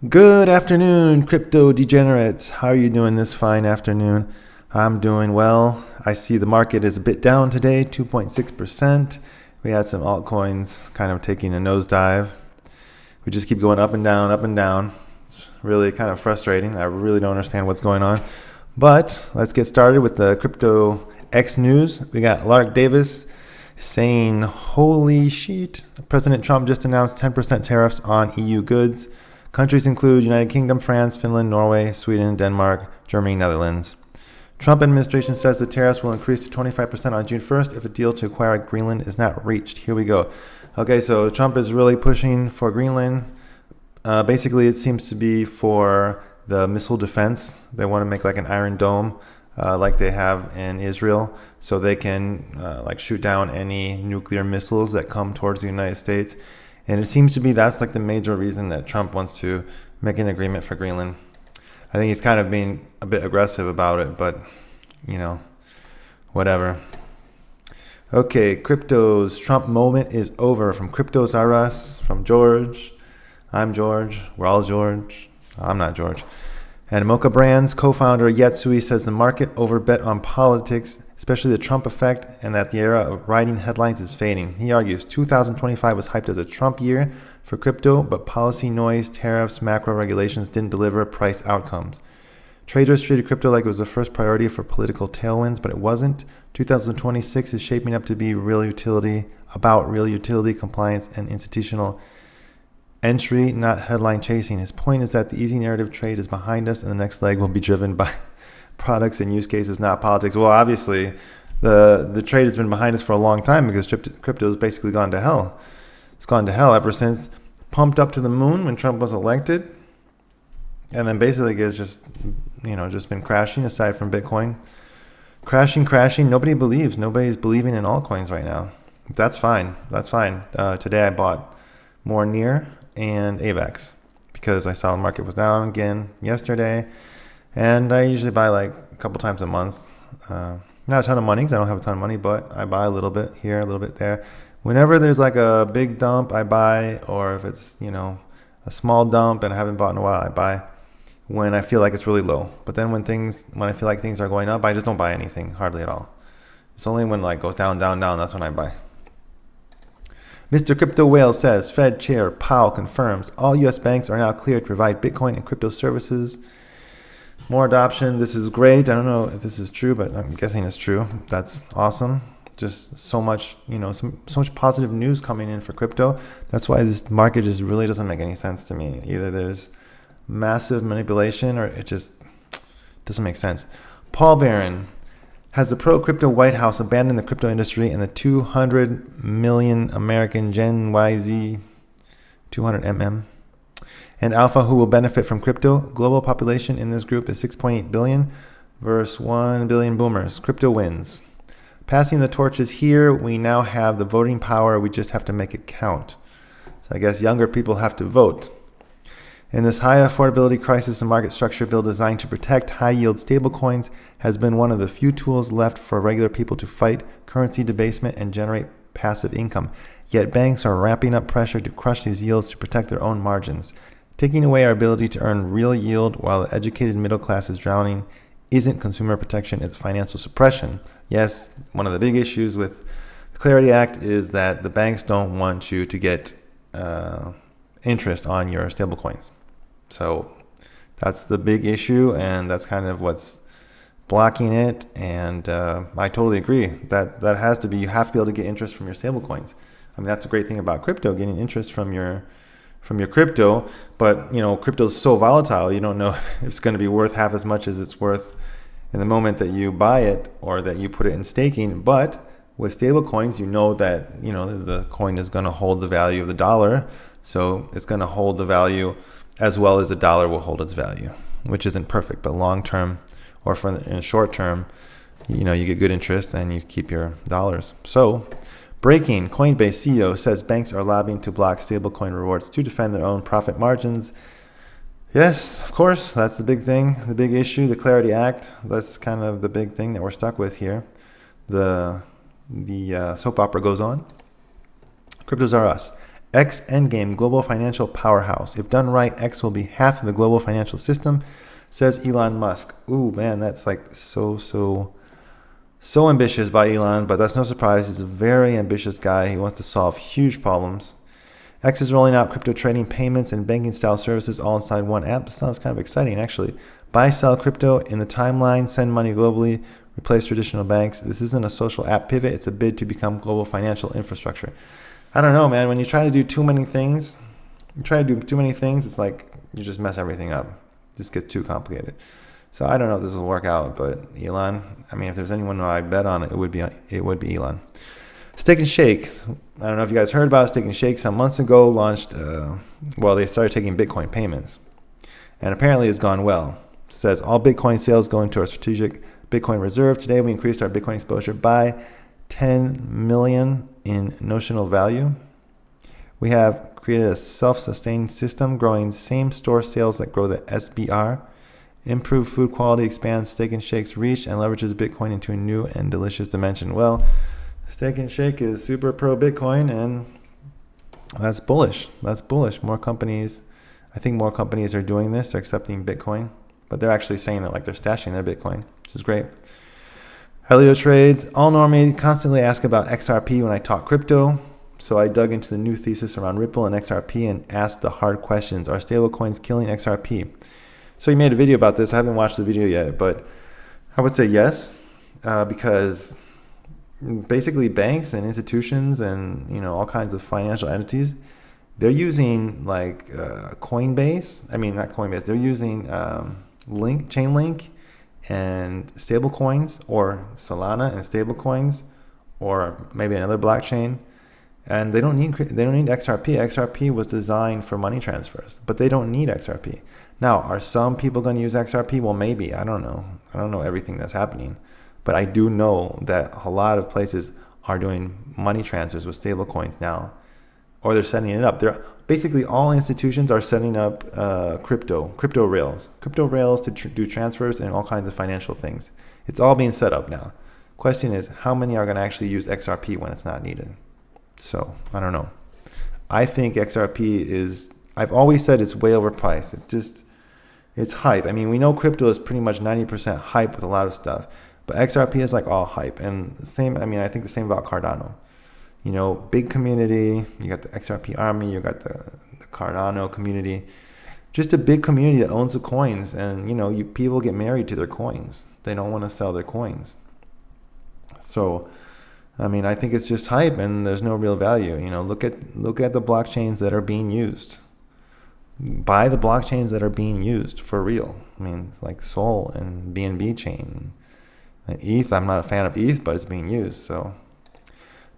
Good afternoon, crypto degenerates. How are you doing this fine afternoon? I'm doing well. I see the market is a bit down today, 2.6%. We had some altcoins kind of taking a nosedive. We just keep going up and down, up and down. It's really kind of frustrating. I really don't understand what's going on. But let's get started with the crypto X news. We got 𝘃𝗶𝗁𝗃 saying, holy shit, President Trump just announced 10% tariffs on EU goods. Countries include United Kingdom, France, Finland, Norway, Sweden, Denmark, Germany, Netherlands. Trump administration says the tariffs will increase to 25% on June 1st if a deal to acquire Greenland is not reached. Here we go. Okay, so Trump is really pushing for Greenland. Basically, it seems to be for the missile defense. They want to make like an Iron Dome like they have in Israel, so they can shoot down any nuclear missiles that come towards the United States. And it seems to be that's like the major reason that Trump wants to make an agreement for Greenland. I think he's kind of being a bit aggressive about it, but, whatever. Okay, cryptos. Trump moment is over. From 𝘃𝗶𝗱𝗲𝗁𝗃, from George. I'm George. We're all George. I'm not George. And Mocha Brands co-founder 𝘃𝗲𝗏𝗄𝗏 says the market overbet on politics, especially the Trump effect, and that the era of riding headlines is fading. He argues 2025 was hyped as a Trump year for crypto, but policy noise, tariffs, macro regulations didn't deliver price outcomes. Traders treated crypto like it was the first priority for political tailwinds, but it wasn't. 2026 is shaping up to be about real utility, compliance, and institutional entry, not headline chasing. His point is that the easy narrative trade is behind us and the next leg will be driven by products and use cases, not politics. Well, obviously, the trade has been behind us for a long time because crypto has basically gone to hell. It's gone to hell ever since. Pumped up to the moon when Trump was elected. And then basically it's just been crashing aside from Bitcoin. Crashing. Nobody believes. Nobody's believing in altcoins right now. That's fine. Today I bought more NEAR and AVAX because I saw the market was down again yesterday, and I usually buy like a couple times a month. Not a ton of money because I don't have a ton of money, but I buy a little bit here, a little bit there. Whenever there's like a big dump, I buy, or if it's a small dump and I haven't bought in a while, I buy when I feel like it's really low. But then when I feel like things are going up, I just don't buy anything hardly at all. It's only when it goes down, that's when I buy. Mr. Crypto Whale says, Fed Chair Powell confirms all U.S. banks are now cleared to provide Bitcoin and crypto services. More adoption. This is great. I don't know if this is true, but I'm guessing it's true. That's awesome. Just so much, so much positive news coming in for crypto. That's why this market just really doesn't make any sense to me. Either there's massive manipulation or it just doesn't make sense. Paul Barron. Has the pro-crypto White House abandoned the crypto industry and the 200 million American Gen YZ 200 and Alpha who will benefit from crypto? Global population in this group is 6.8 billion versus 1 billion boomers. Crypto wins. Passing the torch is here. We now have the voting power. We just have to make it count. So I guess younger people have to vote. In this high affordability crisis, the market structure bill designed to protect high-yield stablecoins has been one of the few tools left for regular people to fight currency debasement and generate passive income. Yet banks are ramping up pressure to crush these yields to protect their own margins. Taking away our ability to earn real yield while the educated middle class is drowning isn't consumer protection, it's financial suppression. Yes, one of the big issues with the Clarity Act is that the banks don't want you to get interest on your stablecoins. So that's the big issue, and that's kind of what's blocking it. And I totally agree that has to be, you have to be able to get interest from your stablecoins. I mean, that's a great thing about crypto, getting interest from your crypto. But crypto is so volatile, you don't know if it's going to be worth half as much as it's worth in the moment that you buy it or that you put it in staking. But with stablecoins, that the coin is going to hold the value of the dollar. So it's going to hold the value as well as the dollar will hold its value, which isn't perfect, but long term or in short term, you get good interest and you keep your dollars. So breaking, Coinbase CEO says banks are lobbying to block stablecoin rewards to defend their own profit margins. Yes, of course, that's the big thing, the big issue, the Clarity Act. That's kind of the big thing that we're stuck with here. The soap opera goes on. Cryptos are us. X endgame, global financial powerhouse. If done right, X will be half of the global financial system, says Elon Musk. Ooh, man, that's like so ambitious by Elon, but that's no surprise. He's a very ambitious guy. He wants to solve huge problems. X is rolling out crypto trading, payments, and banking style services all inside one app. This sounds kind of exciting, actually. Buy, sell crypto in the timeline, send money globally, replace traditional banks. This isn't a social app pivot. It's a bid to become global financial infrastructure. I don't know, man. When you try to do too many things, it's like you just mess everything up. It just gets too complicated. So I don't know if this will work out, but Elon, I mean, if there's anyone who I bet on, it would be Elon. Steak and Shake. I don't know if you guys heard about Steak and Shake. Some months ago launched, they started taking Bitcoin payments. And apparently it's gone well. It says all Bitcoin sales go into our strategic Bitcoin reserve. Today we increased our Bitcoin exposure by 10 million in notional value. We have created a self-sustained system growing same-store sales that grow the SBR. Improved food quality expands Steak and Shake's reach and leverages Bitcoin into a new and delicious dimension. Well, Steak and Shake is super pro Bitcoin, and that's bullish. More companies are doing this. They're accepting Bitcoin, but they're actually saying that like they're stashing their Bitcoin, which is great. Helio Trades. All normie constantly ask about XRP when I talk crypto. So I dug into the new thesis around Ripple and XRP and asked the hard questions. Are stablecoins killing XRP? So he made a video about this. I haven't watched the video yet, but I would say yes, because basically banks and institutions and all kinds of financial entities, they're using like Coinbase. I mean, not Coinbase. They're using Chainlink and stablecoins, or Solana and stablecoins, or maybe another blockchain. And they don't need XRP. XRP was designed for money transfers, but they don't need XRP. Now, are some people going to use XRP? Well, maybe. I don't know. I don't know everything that's happening. But I do know that a lot of places are doing money transfers with stablecoins now, or they're setting it up. Basically, all institutions are setting up crypto rails to do transfers and all kinds of financial things. It's all being set up now. Question is, how many are going to actually use XRP when it's not needed? So I don't know. I think XRP is, I've always said it's way overpriced. It's hype. I mean, we know crypto is pretty much 90% hype with a lot of stuff, but XRP is like all hype. And the same, I mean, I think the same about Cardano. Big community. You got the XRP army. You got the Cardano community. Just a big community that owns the coins. And, people get married to their coins. They don't want to sell their coins. So, I mean, I think it's just hype and there's no real value. Look at the blockchains that are being used. Buy the blockchains that are being used for real. I mean, like Sol and BNB chain. And ETH, I'm not a fan of ETH, but it's being used. So,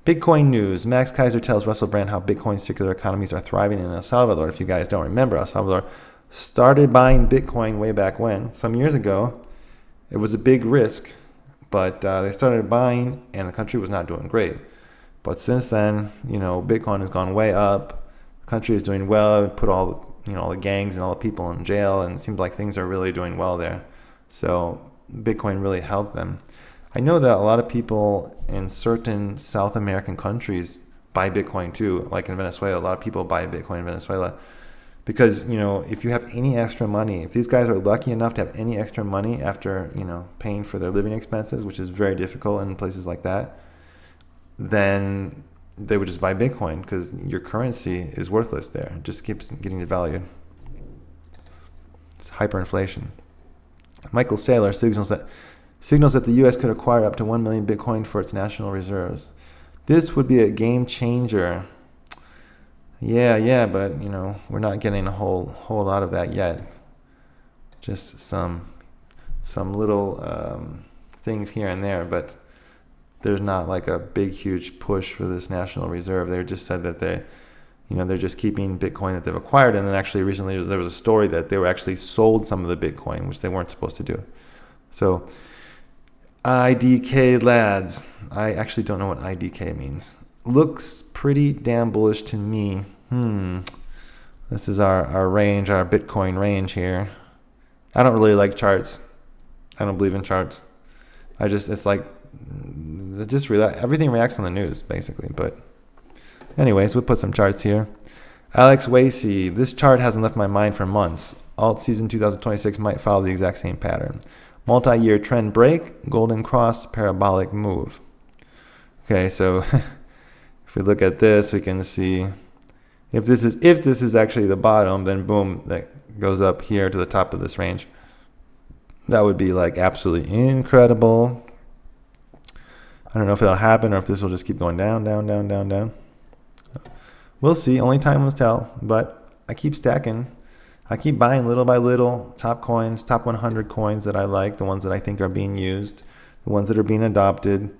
Bitcoin news. Max Kaiser tells Russell Brand how Bitcoin's circular economies are thriving in El Salvador. If you guys don't remember, El Salvador started buying Bitcoin way back when. Some years ago, it was a big risk, but they started buying and the country was not doing great. But since then, Bitcoin has gone way up. The country is doing well. It put all the gangs and all the people in jail, and it seems like things are really doing well there. So Bitcoin really helped them. I know that a lot of people in certain South American countries buy Bitcoin too. Like in Venezuela, a lot of people buy Bitcoin in Venezuela because, if you have any extra money, if these guys are lucky enough to have any extra money after, paying for their living expenses, which is very difficult in places like that, then they would just buy Bitcoin because your currency is worthless there. It just keeps getting devalued. It's hyperinflation. Michael Saylor signals that the U.S. could acquire up to 1 million Bitcoin for its national reserves. This would be a game changer. Yeah, but we're not getting a whole lot of that yet. Just some little things here and there, but there's not like a big huge push for this national reserve. They just said that they're just keeping Bitcoin that they've acquired, and then actually recently there was a story that they were actually sold some of the Bitcoin, which they weren't supposed to do. So IDK lads. I actually don't know what IDK means. Looks pretty damn bullish to me. This is our range, our Bitcoin range here. I don't really like charts. I don't believe in charts. Everything reacts on the news, basically. But anyways, we'll put some charts here. 𝘃𝗶𝗱𝗲𝗃𝗏, this chart hasn't left my mind for months. Alt season 2026 might follow the exact same pattern. Multi-year trend break, golden cross, parabolic move. Okay, so if we look at this, we can see if this is actually the bottom, then boom, that goes up here to the top of this range. That would be like absolutely incredible. I don't know if it'll happen or if this will just keep going down, down, down, down, down. We'll see. Only time will tell. But I keep stacking. I keep buying little by little top coins, top 100 coins that I like, the ones that I think are being used, the ones that are being adopted.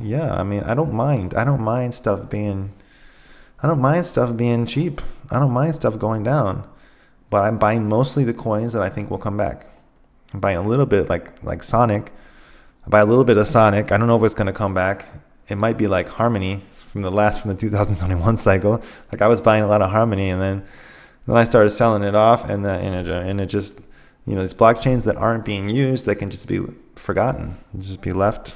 Yeah, I mean, I don't mind. I don't mind stuff being cheap. I don't mind stuff going down. But I'm buying mostly the coins that I think will come back. I'm buying a little bit like Sonic. I buy a little bit of Sonic. I don't know if it's going to come back. It might be like Harmony from the 2021 cycle. Like I was buying a lot of Harmony, and then I started selling it off, and it just, these blockchains that aren't being used, they can just be forgotten, just be left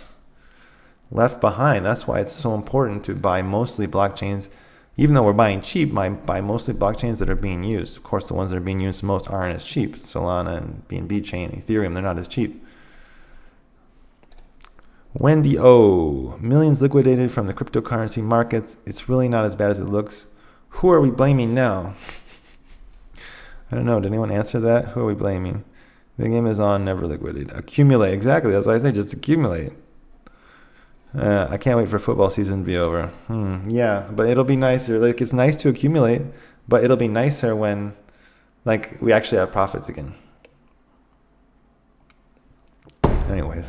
behind. That's why it's so important to buy mostly blockchains. Even though we're buying cheap, buy mostly blockchains that are being used. Of course, the ones that are being used the most aren't as cheap. Solana and BNB chain, Ethereum, they're not as cheap. Wendy O. Millions liquidated from the cryptocurrency markets. It's really not as bad as it looks. Who are we blaming now? I don't know. Did anyone answer that? Who are we blaming? The game is on, never liquidate. Accumulate. Exactly. That's what I say. Just accumulate. I can't wait for football season to be over. Yeah, but it'll be nicer. Like, it's nice to accumulate, but it'll be nicer when, like, we actually have profits again. Anyways.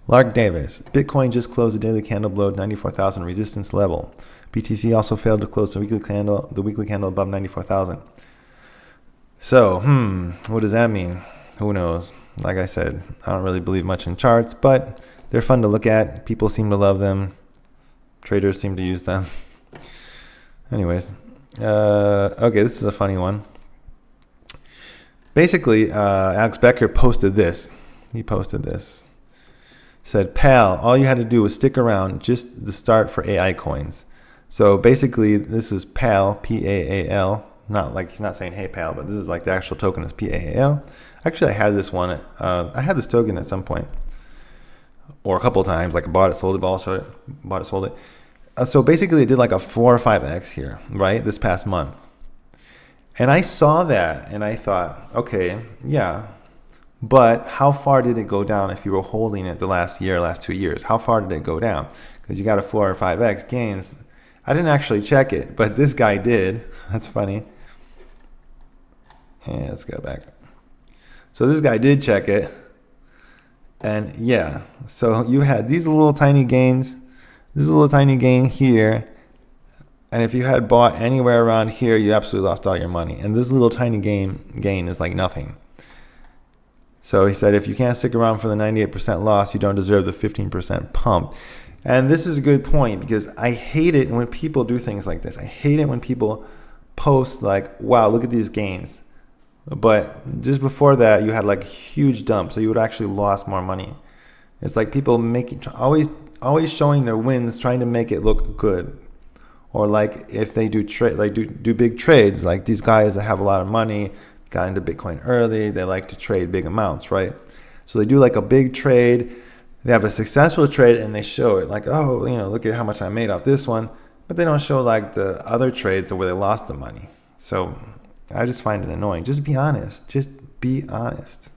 Lark Davis. Bitcoin just closed the daily candle below 94,000 resistance level. BTC also failed to close the weekly candle above 94,000. So, what does that mean? Who knows? Like I said, I don't really believe much in charts, but they're fun to look at. People seem to love them. Traders seem to use them. Anyways, okay, this is a funny one. Basically, Alex Becker posted this. He posted this. Said, pal, all you had to do was stick around, just the start for AI coins. So basically, this is PAL, P-A-A-L. Not like he's not saying, hey, pal, but this is like the actual token is P-A-A-L. Actually, I had this one. I had this token at some point, or a couple of times. Like I bought it, sold it, sold it. So basically, it did like a 4 or 5x here, right? This past month. And I saw that, and I thought, okay, yeah. But how far did it go down if you were holding it the last 2 years? How far did it go down? Because you got a 4 or 5x gains. I didn't actually check it, but this guy did. That's funny. And let's go back. So this guy did check it. And yeah, so you had these little tiny gains. This is a little tiny gain here. And if you had bought anywhere around here, you absolutely lost all your money. And this little tiny gain is like nothing. So he said, if you can't stick around for the 98% loss, you don't deserve the 15% pump. And this is a good point, because I hate it when people do things like this. I hate it when people post like, wow, look at these gains. But just before that, you had like a huge dump. So you would actually lost more money. It's like people always showing their wins, trying to make it look good. Or like if they do do big trades, like these guys that have a lot of money, got into Bitcoin early, they like to trade big amounts, right? So they do like a big trade, they have a successful trade, and they show it like, oh, look at how much I made off this one, but they don't show like the other trades where they lost the money. So I just find it annoying. Just be honest. Just be honest.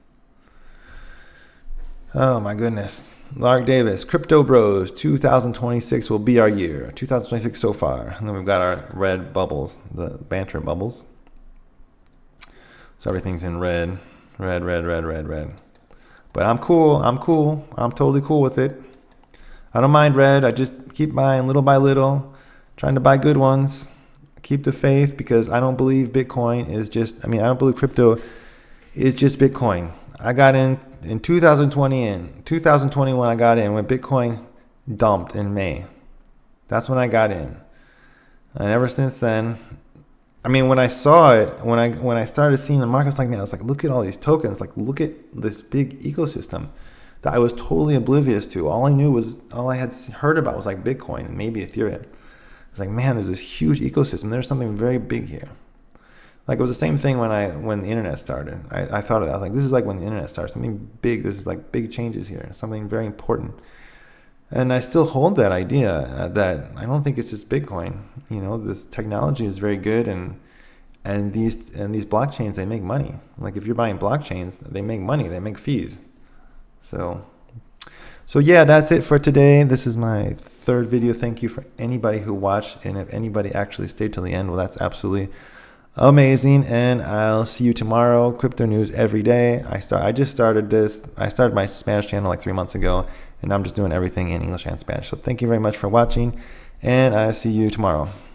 Oh my goodness. Lark Davis, Crypto Bros, 2026 will be our year. 2026 so far. And then we've got our red bubbles, the banter bubbles. So everything's in red. But I'm cool. I'm totally cool with it. I don't mind red. I just keep buying little by little, trying to buy good ones. Keep the faith, because I don't believe Bitcoin is I don't believe crypto is just Bitcoin. I got in 2020. In 2021, I got in when Bitcoin dumped in May. That's when I got in. And ever since then, when I saw it, when I started seeing the markets like that, I was like, look at all these tokens. Like, look at this big ecosystem that I was totally oblivious to. All I had heard about was like Bitcoin and maybe Ethereum. It's like, man, there's this huge ecosystem. There's something very big here. Like, it was the same thing when the internet started. I thought of that. I was like, this is like when the internet started. Something big. There's like big changes here. Something very important. And I still hold that idea that I don't think it's just Bitcoin. You know, this technology is very good, and these blockchains, they make money. Like, if you're buying blockchains, they make money. They make fees. So yeah, that's it for today. This is my third video. Thank you for anybody who watched, and if anybody actually stayed till the end, well, that's absolutely amazing. And I'll see you tomorrow. Crypto news every day. I just started this. I started my Spanish channel like 3 months ago, and I'm just doing everything in English and Spanish. So thank you very much for watching, and I'll see you tomorrow.